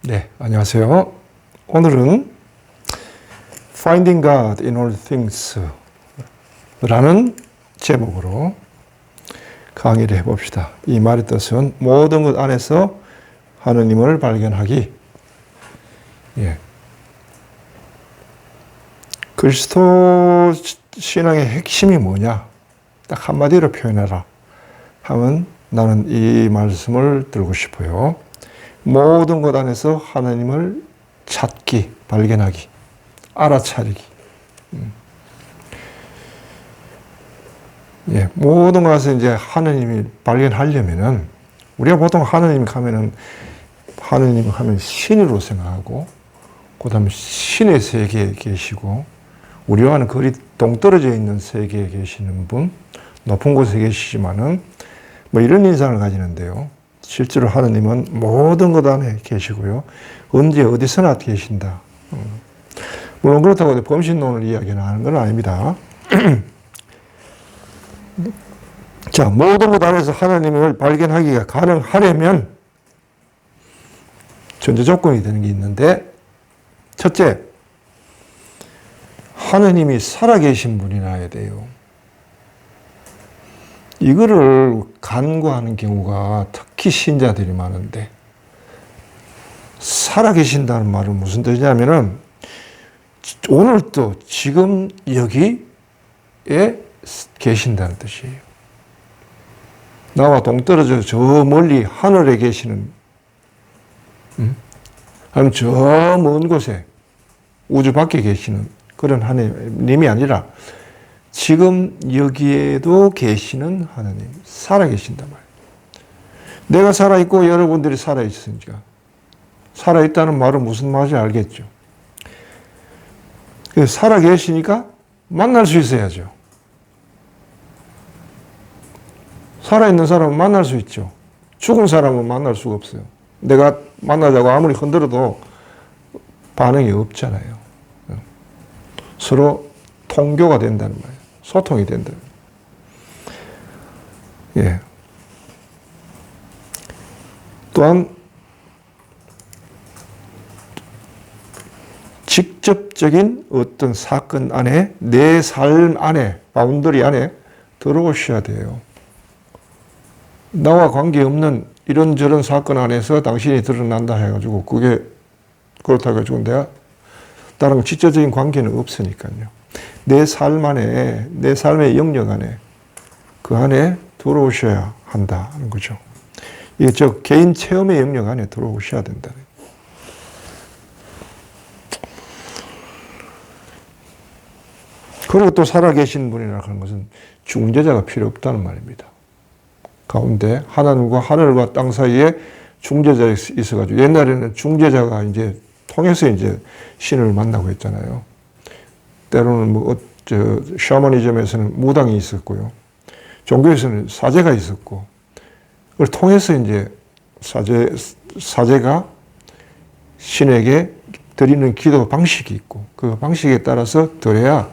네, 안녕하세요. 오늘은 Finding God in All Things 라는 제목으로 강의를 해봅시다. 이 말의 뜻은 모든 것 안에서 하느님을 발견하기. 그리스도 신앙의 핵심이 뭐냐? 딱 한마디로 표현해라 하면 나는 이 말씀을 들고 싶어요. 모든 것 안에서 하나님을 찾기, 발견하기, 알아차리기. 모든 것에서 이제 하나님이 발견하려면은, 우리가 보통 하나님 하면은, 하나님 하면 신으로 생각하고, 그 다음에 신의 세계에 계시고, 우리와는 거리 동떨어져 있는 세계에 계시는 분, 높은 곳에 계시지만은, 뭐 이런 인상을 가지는데요. 실제로 하나님은 모든 것 안에 계시고요. 언제 어디서나 계신다. 물론 그렇다고 범신론을 이야기하는 건 아닙니다. 자, 모든 것 안에서 하나님을 발견하기가 가능하려면 전제 조건이 되는 게 있는데, 첫째, 하나님이 살아계신 분이 나야 돼요. 이거를 간과하는 경우가 특히 신자들이 많은데, 살아계신다는 말은 무슨 뜻이냐면은 오늘도 지금 여기에 계신다는 뜻이에요. 나와 동떨어져 저 멀리 하늘에 계시는, 아니면 저 먼 곳에 우주 밖에 계시는 그런 하나님이 아니라 지금 여기에도 계시는 하나님, 살아계신단 말이에요. 내가 살아있고 여러분들이 살아있으니까, 살아있다는 말은 무슨 말인지 알겠죠. 살아계시니까 만날 수 있어야죠. 살아있는 사람은 만날 수 있죠. 죽은 사람은 만날 수가 없어요. 내가 만나자고 아무리 흔들어도 반응이 없잖아요. 서로 통교가 된다는 말이에요. 소통이 된다. 또한 직접적인 어떤 사건 안에, 내 삶 안에, 바운더리 안에 들어오셔야 돼요. 나와 관계없는 이런저런 사건 안에서 당신이 드러난다 해가지고 그게 그렇다고 해가지고 내가 나랑 직접적인 관계는 없으니까요. 내 삶 안에, 내 삶의 영역 안에, 그 안에 들어오셔야 한다는 거죠. 이게 개인 체험의 영역 안에 들어오셔야 된다. 그리고 또 살아계신 분이라고 하는 것은 중재자가 필요 없다는 말입니다. 가운데 하나님과 하늘과 땅 사이에 중재자가 있어가지고, 옛날에는 중재자가 이제 통해서 이제 신을 만나고 했잖아요. 때로는 샤머니즘에서는 무당이 있었고요. 종교에서는 사제가 있었고, 그걸 통해서 이제 사제가 신에게 드리는 기도 방식이 있고, 그 방식에 따라서 드려야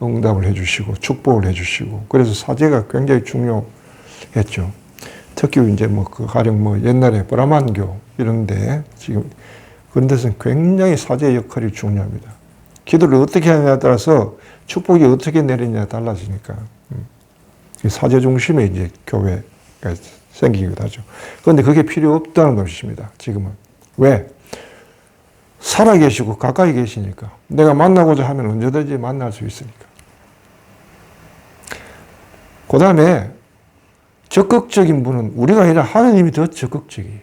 응답을 해주시고, 축복을 해주시고, 그래서 사제가 굉장히 중요했죠. 특히 이제 가령 옛날에 브라만교 이런데, 지금 그런 데서는 굉장히 사제의 역할이 중요합니다. 기도를 어떻게 하느냐에 따라서 축복이 어떻게 내리느냐에 달라지니까. 사제 중심의 이제 교회가 생기기도 하죠. 그런데 그게 필요 없다는 것입니다. 지금은. 왜? 살아계시고 가까이 계시니까. 내가 만나고자 하면 언제든지 만날 수 있으니까. 그 다음에 적극적인 분은 우리가 아니라 하나님이 더 적극적이에요.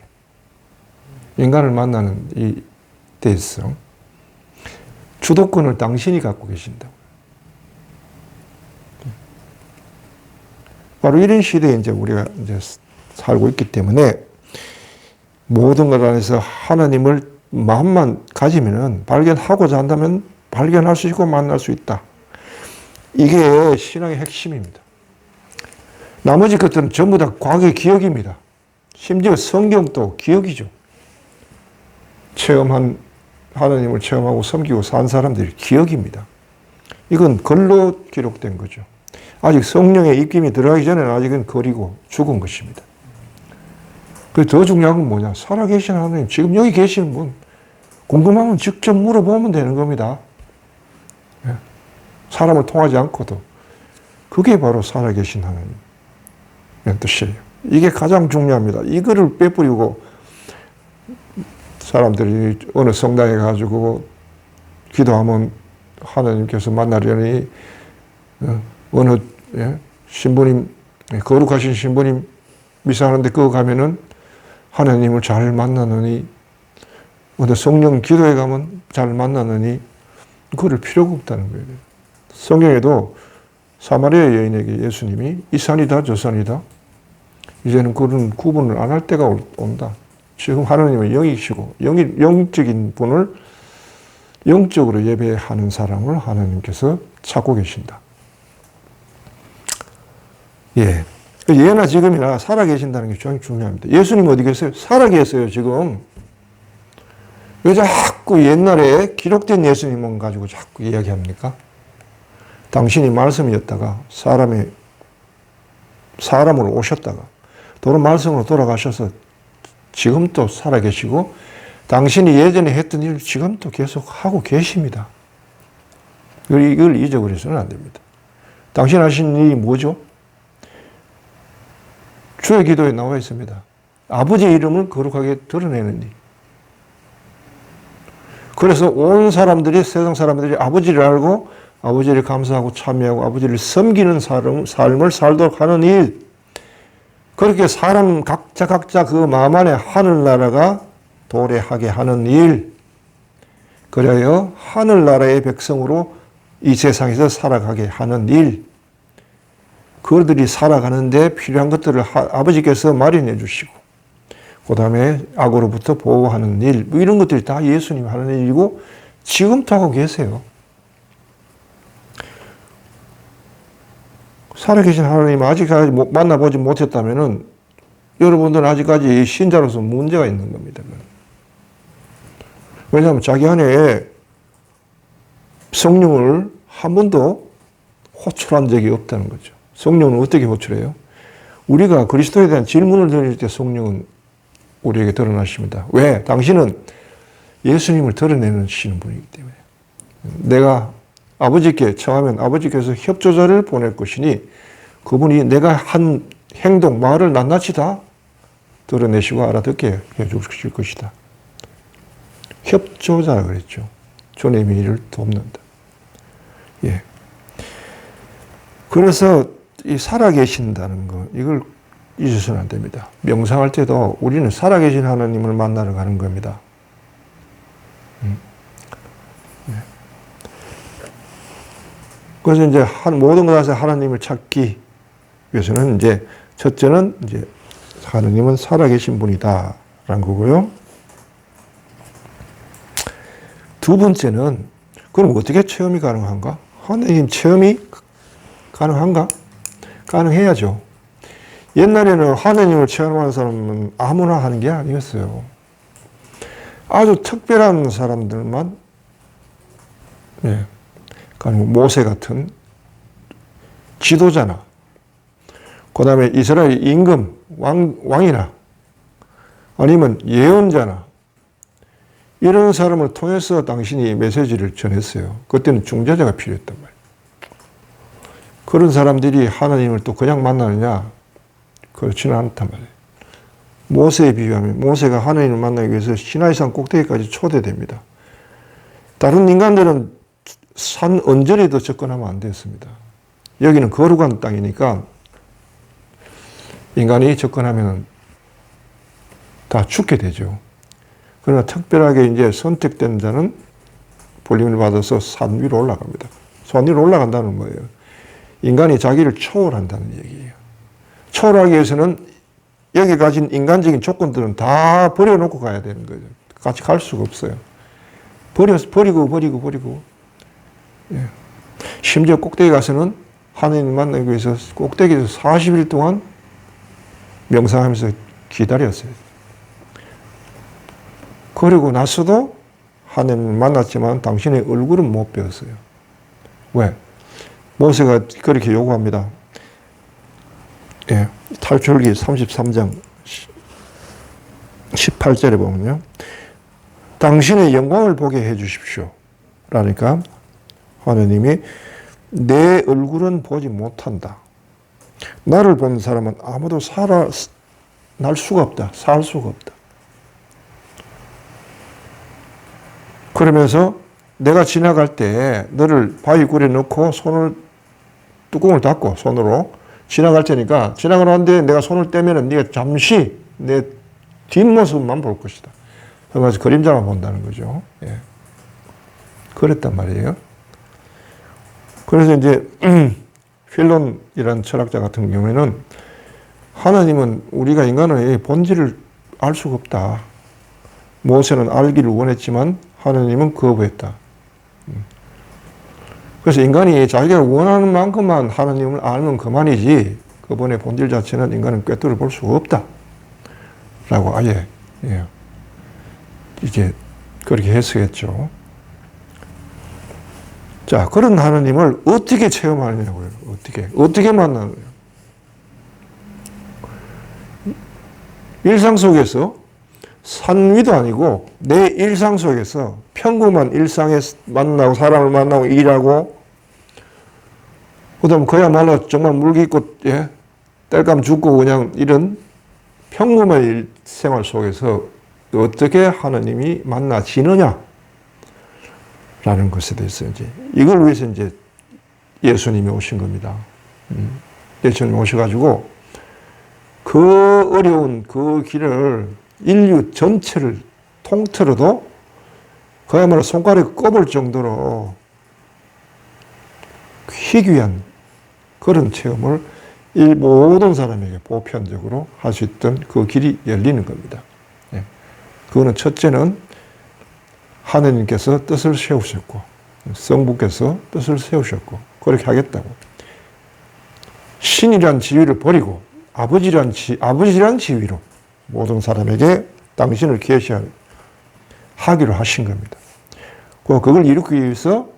인간을 만나는 이 데서 주도권을 당신이 갖고 계신다고. 바로 이런 시대에 이제 우리가 이제 살고 있기 때문에 모든 것 안에서 하나님을 마음만 가지면은, 발견하고자 한다면 발견할 수 있고 만날 수 있다. 이게 신앙의 핵심입니다. 나머지 것들은 전부 다 과거의 기억입니다. 심지어 성경도 기억이죠. 하나님을 체험하고 섬기고 산 사람들이 기억입니다. 이건 글로 기록된 거죠. 아직 성령의 입김이 들어가기 전에는 아직은 거리고 죽은 것입니다. 그 더 중요한 건 뭐냐? 살아계신 하나님, 지금 여기 계시는 분, 궁금하면 직접 물어보면 되는 겁니다. 예. 사람을 통하지 않고도. 그게 바로 살아계신 하나님의 뜻이에요. 이게 가장 중요합니다. 이거를 빼버리고 사람들이 어느 성당에 가지고 기도하면 하나님께서 만나려니 어느 신부님, 거룩하신 신부님 미사하는데 그거 가면은 하나님을 잘 만나느니, 어느 성령 기도에 가면 잘 만나느니, 그럴 필요가 없다는 거예요. 성경에도 사마리아 여인에게 예수님이 이 산이다 저 산이다, 이제는 그런 구분을 안 할 때가 온다. 지금 하나님은 영이시고 영적인 분을 영적으로 예배하는 사람을 하나님께서 찾고 계신다. 예. 예나 지금이나 살아계신다는 게 굉장히 중요합니다. 예수님 어디 계세요? 살아계세요, 지금. 왜 자꾸 옛날에 기록된 예수님만 가지고 자꾸 이야기합니까? 당신이 말씀이었다가 사람으로 오셨다가 도로 말씀으로 돌아가셔서 지금 또 살아계시고 당신이 예전에 했던 일을 지금 또 계속 하고 계십니다. 이걸 잊어버려서는 안 됩니다. 당신 하신 일이 뭐죠? 주의 기도에 나와 있습니다. 아버지의 이름을 거룩하게 드러내는 일. 그래서 온 사람들이, 세상 사람들이 아버지를 알고 아버지를 감사하고 참여하고 아버지를 섬기는 삶을 살도록 하는 일. 그렇게 사람 각자 그 마음 안에 하늘나라가 도래하게 하는 일. 그래야 하늘나라의 백성으로 이 세상에서 살아가게 하는 일. 그들이 살아가는데 필요한 것들을 아버지께서 마련해 주시고, 그 다음에 악으로부터 보호하는 일, 뭐 이런 것들이 다 예수님이 하는 일이고 지금도 하고 계세요. 살아계신 하나님 아직까지 만나보지 못했다면은 여러분들은 아직까지 신자로서 문제가 있는 겁니다. 왜냐하면 자기 안에 성령을 한 번도 호출한 적이 없다는 거죠. 성령은 어떻게 호출해요? 우리가 그리스도에 대한 질문을 드릴 때 성령은 우리에게 드러나십니다. 왜? 당신은 예수님을 드러내시는 분이기 때문에. 내가 아버지께 청하면 아버지께서 협조자를 보낼 것이니 그분이 내가 한 행동, 말을 낱낱이 다 드러내시고 알아듣게 해주실 것이다. 협조자 그랬죠. 주님의 일을 돕는다. 예. 그래서 이 살아계신다는 거, 이걸 잊으셔서는 안 됩니다. 명상할 때도 우리는 살아계신 하나님을 만나러 가는 겁니다. 그래서 이제 모든 것에서 하나님을 찾기 위해서는 이제 첫째는 이제 하나님은 살아계신 분이다라는 거고요. 두 번째는 그럼 어떻게 체험이 가능한가? 하나님 체험이 가능한가? 가능해야죠. 옛날에는 하나님을 체험하는 사람은 아무나 하는 게 아니었어요. 아주 특별한 사람들만, 예, 모세 같은 지도자나, 그 다음에 이스라엘 임금, 왕이나, 아니면 예언자나, 이런 사람을 통해서 당신이 메시지를 전했어요. 그때는 중재자가 필요했단 말이에요. 그런 사람들이 하나님을 또 그냥 만나느냐? 그렇지는 않단 말이에요. 모세에 비유하면 모세가 하나님을 만나기 위해서 시나이산 꼭대기까지 초대됩니다. 다른 인간들은 산 언저리에도 접근하면 안 됐습니다. 여기는 거룩한 땅이니까 인간이 접근하면 다 죽게 되죠. 그러나 특별하게 이제 선택된 자는 불림을 받아서 산 위로 올라갑니다. 산 위로 올라간다는 거예요. 인간이 자기를 초월한다는 얘기예요. 초월하기 위해서는 여기 가진 인간적인 조건들은 다 버려놓고 가야 되는 거죠. 같이 갈 수가 없어요. 버리고. 예. 심지어 꼭대기 가서는 하나님을 만나기 위해서 꼭대기에서 40일 동안 명상하면서 기다렸어요. 그리고 나서도 하나님을 만났지만 당신의 얼굴은 못 배웠어요. 왜? 모세가 그렇게 요구합니다. 예, 탈출기 33장 18절에 보면요. 당신의 영광을 보게 해 주십시오. 그러니까 하느님이 내 얼굴은 보지 못한다. 나를 보는 사람은 아무도 날 수가 없다. 살 수가 없다. 그러면서 내가 지나갈 때 너를 바위굴에 넣고 뚜껑을 닫고 손으로 지나갈 테니까 지나가는데 내가 손을 떼면은 네가 잠시 내 뒷모습만 볼 것이다. 그래서 그림자만 본다는 거죠. 예. 그랬단 말이에요. 그래서 이제 필론이라는 철학자 같은 경우에는 하나님은 우리가 인간의 본질을 알 수가 없다. 모세는 알기를 원했지만 하나님은 거부했다. 그래서 인간이 자기가 원하는 만큼만 하나님을 알면 그만이지 그분의 본질 자체는 인간은 꿰뚫어 볼 수가 없다. 라고 아예 이제 그렇게 해석했죠. 자, 그런 하나님을 어떻게 체험하느냐고요. 어떻게 만나느냐. 일상 속에서 산 위도 아니고 내 일상 속에서 평범한 일상에 만나고 사람을 만나고 일하고 그다음 그야말로 정말 물깃고 땔감 죽고 그냥 이런 평범한 생활 속에서 어떻게 하나님이 만나지느냐 라는 것에 대해서 이걸 위해서 예수님이 오신 겁니다. 예수님이 오셔가지고 그 어려운 그 길을 인류 전체를 통틀어도 그야말로 손가락에 꼽을 정도로 희귀한 그런 체험을 모든 사람에게 보편적으로 할 수 있던 그 길이 열리는 겁니다. 그거는 첫째는 하느님께서 뜻을 세우셨고 성부께서 뜻을 세우셨고 그렇게 하겠다고 신이란 지위를 버리고 아버지란 지위로 모든 사람에게 당신을 계시하기로 하신 겁니다. 그걸 이루기 위해서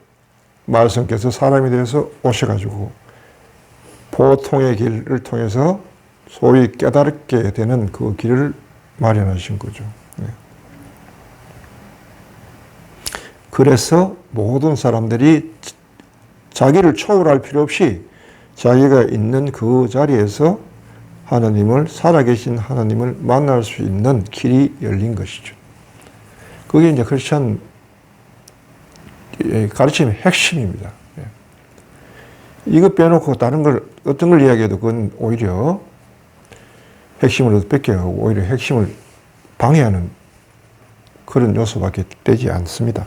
말씀께서 사람이 되어서 오셔가지고 보통의 길을 통해서 소위 깨닫게 되는 그 길을 마련하신 거죠. 그래서 모든 사람들이 자기를 초월할 필요 없이 자기가 있는 그 자리에서 하나님을, 살아계신 하나님을 만날 수 있는 길이 열린 것이죠. 그게 이제 크리스천 가르침의 핵심입니다. 이거 빼놓고 다른 걸, 어떤 걸 이야기해도 그건 오히려 핵심을 뺏겨가고 오히려 핵심을 방해하는 그런 요소밖에 되지 않습니다.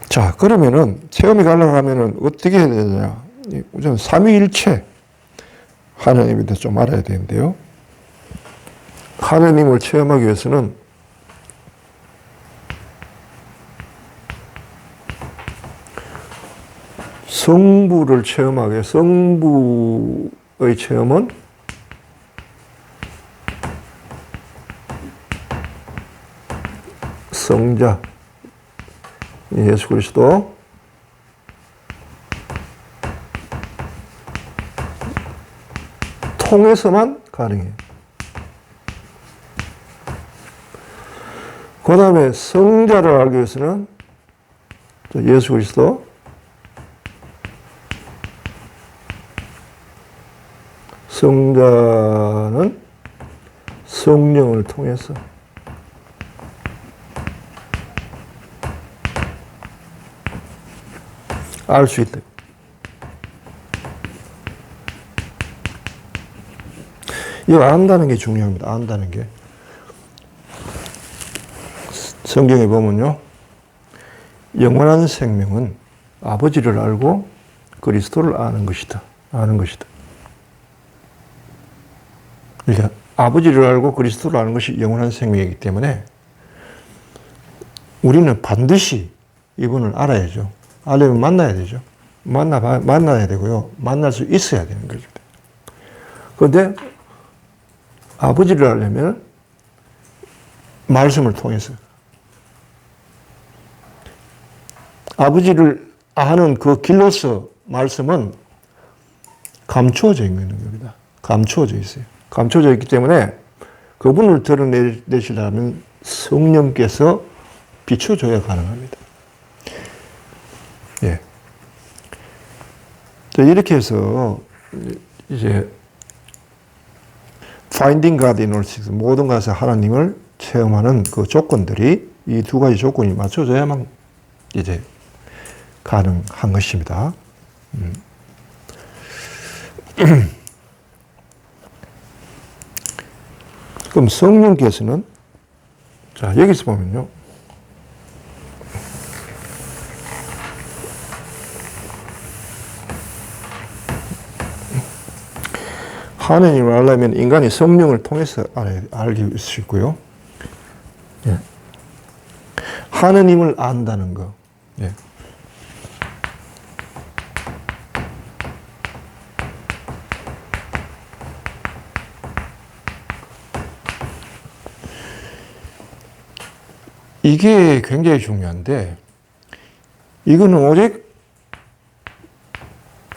자, 그러면은 체험이 가려고 하면은 어떻게 해야 되냐? 우선 삼위일체 하나님에 대해서 좀 알아야 되는데요. 하나님을 체험하기 위해서는 성부를 체험하기 위해 성부의 체험은 성자 예수 그리스도 통해서만 가능해요. 그 다음에 성자를 알기 위해서는 예수 그리스도 성자는 성령을 통해서 알 수 있다. 이거 안다는 게 중요합니다. 안다는 게. 성경에 보면요. 영원한 생명은 아버지를 알고 그리스도를 아는 것이다. 아는 것이다. 그러니까 아버지를 알고 그리스도를 아는 것이 영원한 생명이기 때문에 우리는 반드시 이분을 알아야죠. 알려면 만나야 되죠. 만나야 되고요. 만날 수 있어야 되는 거죠. 그런데 아버지를 알려면 말씀을 통해서 아버지를 아는 그 길로서 말씀은 감추어져 있는 겁니다. 감추어져 있어요. 감추어져 있기 때문에 그분을 드러내시려면 성령께서 비춰줘야 가능합니다. 예. 이렇게 해서 이제 Finding God in all things, 모든 것에 하나님을 체험하는 그 조건들이 이 두 가지 조건이 맞춰져야만 이제 가능한 것입니다. 그럼 성령께서는 자 여기서 보면요. 하나님을 알려면 인간이 성령을 통해서 알게 수 있고요. 예. 하나님을 안다는 거. 예. 이게 굉장히 중요한데, 이거는 오직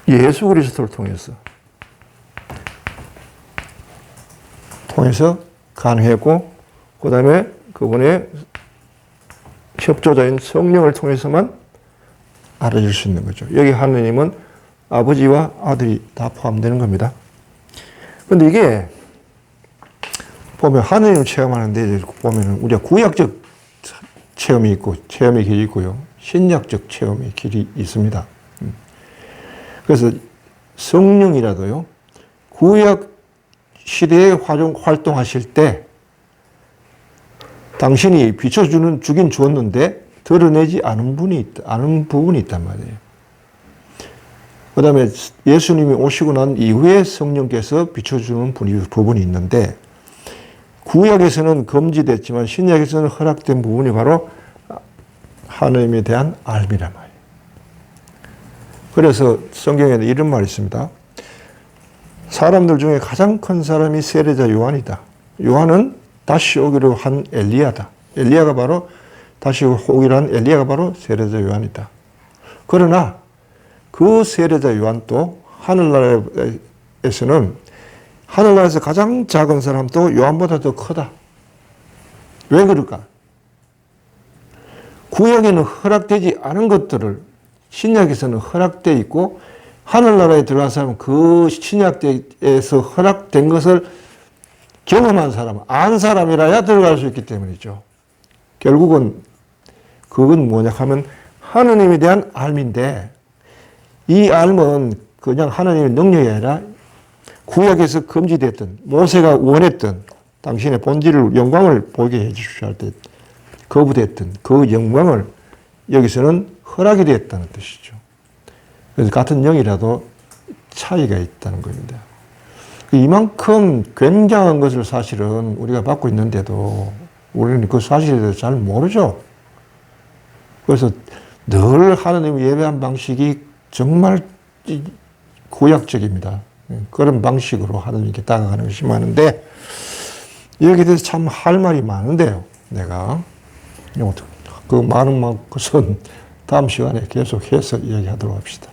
예수 그리스도를 통해서 가능했고, 그 다음에 그분의 협조자인 성령을 통해서만 알아질 수 있는 거죠. 여기 하느님은 아버지와 아들이 다 포함되는 겁니다. 그런데 이게 보면 하느님을 체험하는데 보면 우리가 구약적 체험이 있고 체험의 길이 있고요. 신약적 체험의 길이 있습니다. 그래서 성령이라도요. 구약 시대에 활동하실 때 당신이 주긴 주었는데 드러내지 않은 부분이 있단 말이에요. 그 다음에 예수님이 오시고 난 이후에 성령께서 비춰주는 부분이 있는데 구약에서는 금지됐지만 신약에서는 허락된 부분이 바로 하나님에 대한 알미란 말이에요. 그래서 성경에는 이런 말이 있습니다. 사람들 중에 가장 큰 사람이 세례자 요한이다. 요한은 다시 오기로 한 엘리야다. 다시 오기로 한 엘리야가 바로 세례자 요한이다. 그러나 그 세례자 요한도 하늘나라에서 가장 작은 사람도 요한보다 더 크다. 왜 그럴까? 구약에는 허락되지 않은 것들을 신약에서는 허락되어 있고 하늘나라에 들어간 사람은 그 신약에서 허락된 것을 경험한 사람, 안 사람이라야 들어갈 수 있기 때문이죠. 결국은 그건 뭐냐 하면 하느님에 대한 알미인데 이 알은 그냥 하나님의 능력이 아니라 구약에서 금지됐던 모세가 원했던 당신의 본질을 영광을 보게 해주셔야 할 때 거부됐던 그 영광을 여기서는 허락이 되었다는 뜻이죠. 그래서 같은 영이라도 차이가 있다는 겁니다. 이만큼 굉장한 것을 사실은 우리가 받고 있는데도 우리는 그 사실에 대해서 잘 모르죠. 그래서 늘 하나님을 예배한 방식이 정말 구약적입니다. 그런 방식으로 하나님께 다가가는 것이 많은데 여기에 대해서 참 할 말이 많은데요. 내가 그 많은 것은 다음 시간에 계속해서 이야기하도록 합시다.